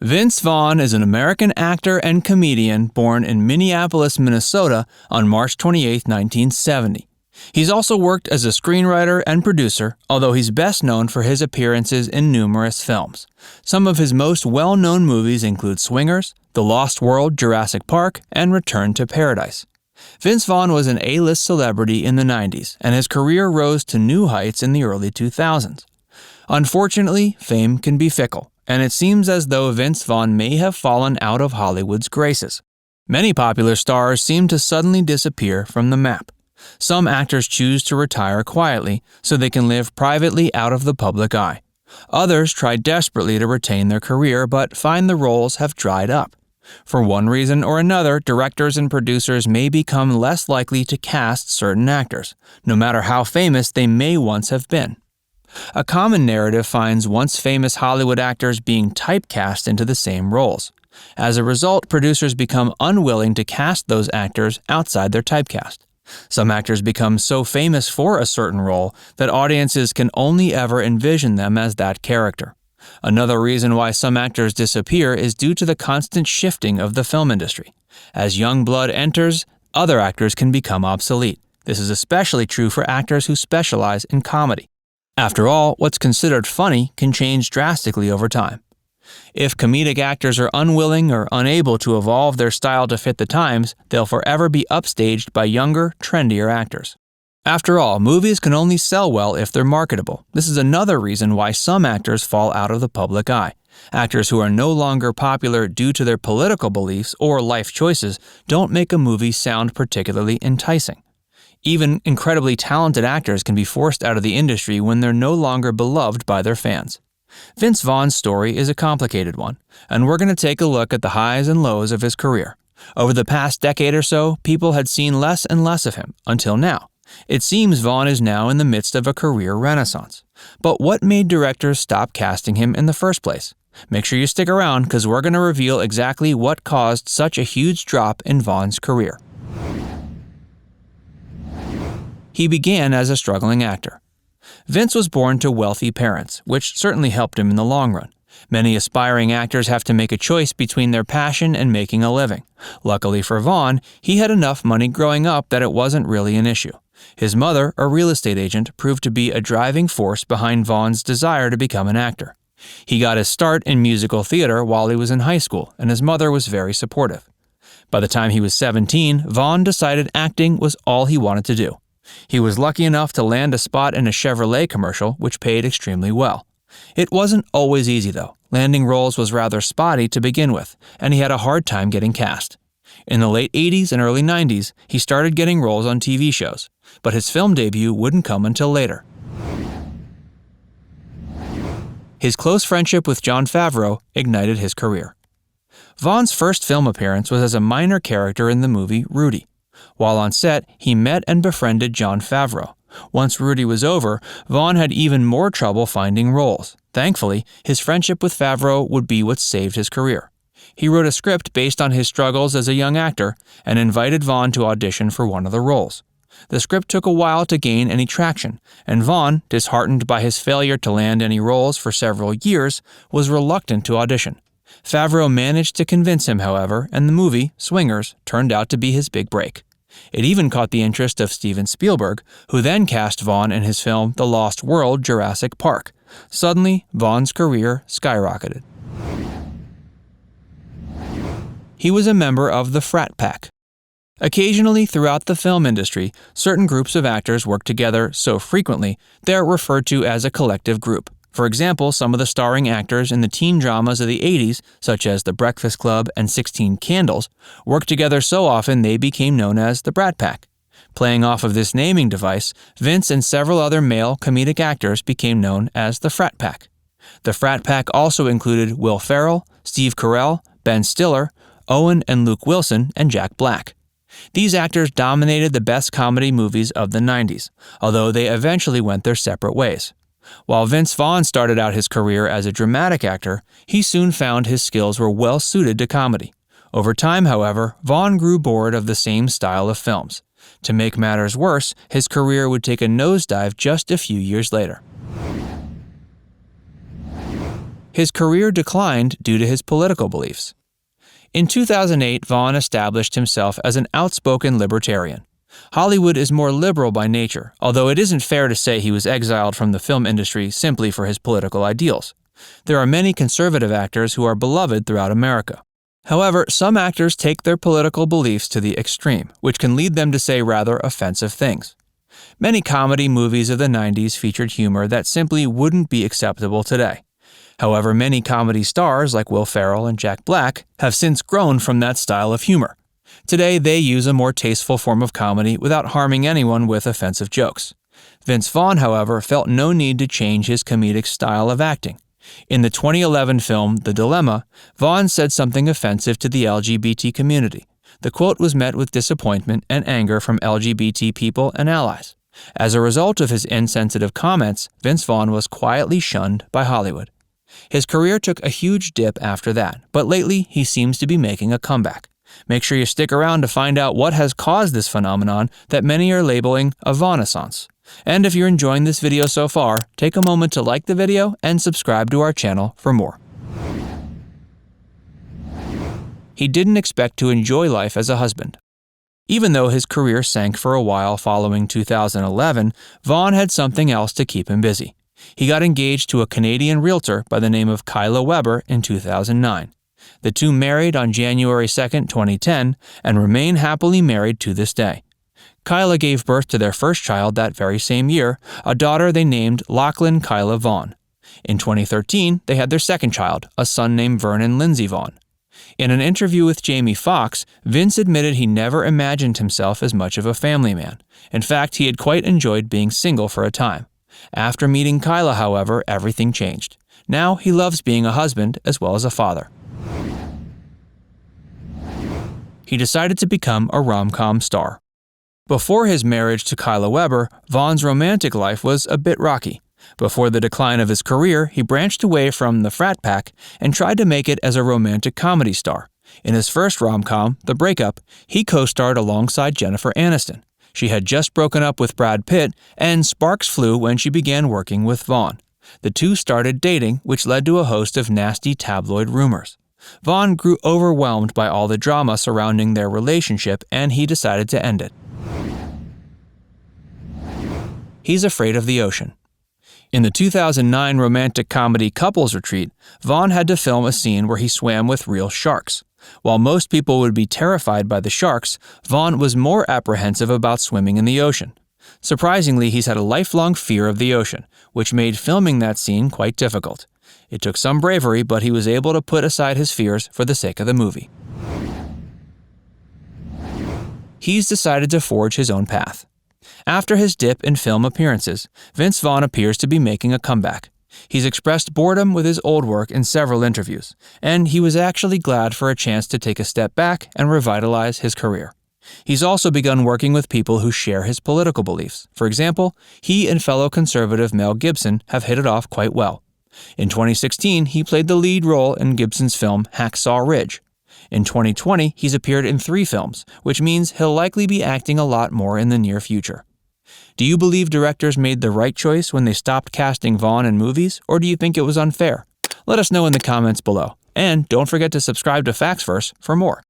Vince Vaughn is an American actor and comedian born in Minneapolis, Minnesota on March 28, 1970. He's also worked as a screenwriter and producer, although he's best known for his appearances in numerous films. Some of his most well-known movies include Swingers, The Lost World, Jurassic Park, and Return to Paradise. Vince Vaughn was an A-list celebrity in the 90s, and his career rose to new heights in the early 2000s. Unfortunately, fame can be fickle, and it seems as though Vince Vaughn may have fallen out of Hollywood's graces. Many popular stars seem to suddenly disappear from the map. Some actors choose to retire quietly so they can live privately out of the public eye. Others try desperately to retain their career but find the roles have dried up. For one reason or another, directors and producers may become less likely to cast certain actors, no matter how famous they may once have been. A common narrative finds once famous Hollywood actors being typecast into the same roles. As a result, producers become unwilling to cast those actors outside their typecast. Some actors become so famous for a certain role that audiences can only ever envision them as that character. Another reason why some actors disappear is due to the constant shifting of the film industry. As young blood enters, other actors can become obsolete. This is especially true for actors who specialize in comedy. After all, what's considered funny can change drastically over time. If comedic actors are unwilling or unable to evolve their style to fit the times, they'll forever be upstaged by younger, trendier actors. After all, movies can only sell well if they're marketable. This is another reason why some actors fall out of the public eye. Actors who are no longer popular due to their political beliefs or life choices don't make a movie sound particularly enticing. Even incredibly talented actors can be forced out of the industry when they're no longer beloved by their fans. Vince Vaughn's story is a complicated one, and we're going to take a look at the highs and lows of his career. Over the past decade or so, people had seen less and less of him, until now. It seems Vaughn is now in the midst of a career renaissance. But what made directors stop casting him in the first place? Make sure you stick around because we're going to reveal exactly what caused such a huge drop in Vaughn's career. He began as a struggling actor. Vince was born to wealthy parents, which certainly helped him in the long run. Many aspiring actors have to make a choice between their passion and making a living. Luckily for Vaughn, he had enough money growing up that it wasn't really an issue. His mother, a real estate agent, proved to be a driving force behind Vaughn's desire to become an actor. He got his start in musical theater while he was in high school, and his mother was very supportive. By the time he was 17, Vaughn decided acting was all he wanted to do. He was lucky enough to land a spot in a Chevrolet commercial, which paid extremely well. It wasn't always easy, though. Landing roles was rather spotty to begin with, and he had a hard time getting cast. In the late 80s and early 90s, he started getting roles on TV shows, but his film debut wouldn't come until later. His close friendship with John Favreau ignited his career. Vaughn's first film appearance was as a minor character in the movie Rudy. While on set, he met and befriended John Favreau. Once Rudy was over, Vaughn had even more trouble finding roles. Thankfully, his friendship with Favreau would be what saved his career. He wrote a script based on his struggles as a young actor and invited Vaughn to audition for one of the roles. The script took a while to gain any traction, and Vaughn, disheartened by his failure to land any roles for several years, was reluctant to audition. Favreau managed to convince him, however, and the movie, Swingers, turned out to be his big break. It even caught the interest of Steven Spielberg, who then cast Vaughn in his film The Lost World, Jurassic Park. Suddenly, Vaughn's career skyrocketed. He was a member of the frat pack. Occasionally throughout the film industry, certain groups of actors work together so frequently they're referred to as a collective group. For example, some of the starring actors in the teen dramas of the 80s, such as The Breakfast Club and 16 Candles, worked together so often they became known as the Brat Pack. Playing off of this naming device, Vince and several other male comedic actors became known as the Frat Pack. The Frat Pack also included Will Ferrell, Steve Carell, Ben Stiller, Owen and Luke Wilson, and Jack Black. These actors dominated the best comedy movies of the 90s, although they eventually went their separate ways. While Vince Vaughn started out his career as a dramatic actor, he soon found his skills were well suited to comedy. Over time, however, Vaughn grew bored of the same style of films. To make matters worse, his career would take a nosedive just a few years later. His career declined due to his political beliefs. In 2008, Vaughn established himself as an outspoken libertarian. Hollywood is more liberal by nature, although it isn't fair to say he was exiled from the film industry simply for his political ideals. There are many conservative actors who are beloved throughout America. However, some actors take their political beliefs to the extreme, which can lead them to say rather offensive things. Many comedy movies of the 90s featured humor that simply wouldn't be acceptable today. However, many comedy stars like Will Ferrell and Jack Black have since grown from that style of humor. Today, they use a more tasteful form of comedy without harming anyone with offensive jokes. Vince Vaughn, however, felt no need to change his comedic style of acting. In the 2011 film The Dilemma, Vaughn said something offensive to the LGBT community. The quote was met with disappointment and anger from LGBT people and allies. As a result of his insensitive comments, Vince Vaughn was quietly shunned by Hollywood. His career took a huge dip after that, but lately he seems to be making a comeback. Make sure you stick around to find out what has caused this phenomenon that many are labeling a Vaughnaissance. And if you're enjoying this video so far, take a moment to like the video and subscribe to our channel for more. He didn't expect to enjoy life as a husband. Even though his career sank for a while following 2011, Vaughn had something else to keep him busy. He got engaged to a Canadian realtor by the name of Kyla Weber in 2009. The two married on January 2, 2010, and remain happily married to this day. Kyla gave birth to their first child that very same year, a daughter they named Lachlan Kyla Vaughn. In 2013, they had their second child, a son named Vernon Lindsay Vaughn. In an interview with Jamie Foxx, Vince admitted he never imagined himself as much of a family man. In fact, he had quite enjoyed being single for a time. After meeting Kyla, however, everything changed. Now he loves being a husband as well as a father. He decided to become a rom-com star. Before his marriage to Kyla Weber, Vaughn's romantic life was a bit rocky. Before the decline of his career, he branched away from the frat pack and tried to make it as a romantic comedy star. In his first rom-com, The Breakup, he co-starred alongside Jennifer Aniston. She had just broken up with Brad Pitt, and sparks flew when she began working with Vaughn. The two started dating, which led to a host of nasty tabloid rumors. Vaughn grew overwhelmed by all the drama surrounding their relationship, and he decided to end it. He's afraid of the ocean. In the 2009 romantic comedy Couples Retreat, Vaughn had to film a scene where he swam with real sharks. While most people would be terrified by the sharks, Vaughn was more apprehensive about swimming in the ocean. Surprisingly, he's had a lifelong fear of the ocean, which made filming that scene quite difficult. It took some bravery, but he was able to put aside his fears for the sake of the movie. He's decided to forge his own path. After his dip in film appearances, Vince Vaughn appears to be making a comeback. He's expressed boredom with his old work in several interviews, and he was actually glad for a chance to take a step back and revitalize his career. He's also begun working with people who share his political beliefs. For example, he and fellow conservative Mel Gibson have hit it off quite well. In 2016, he played the lead role in Gibson's film Hacksaw Ridge. In 2020, he's appeared in 3 films, which means he'll likely be acting a lot more in the near future. Do you believe directors made the right choice when they stopped casting Vaughn in movies, or do you think it was unfair? Let us know in the comments below. And don't forget to subscribe to FactsVerse for more.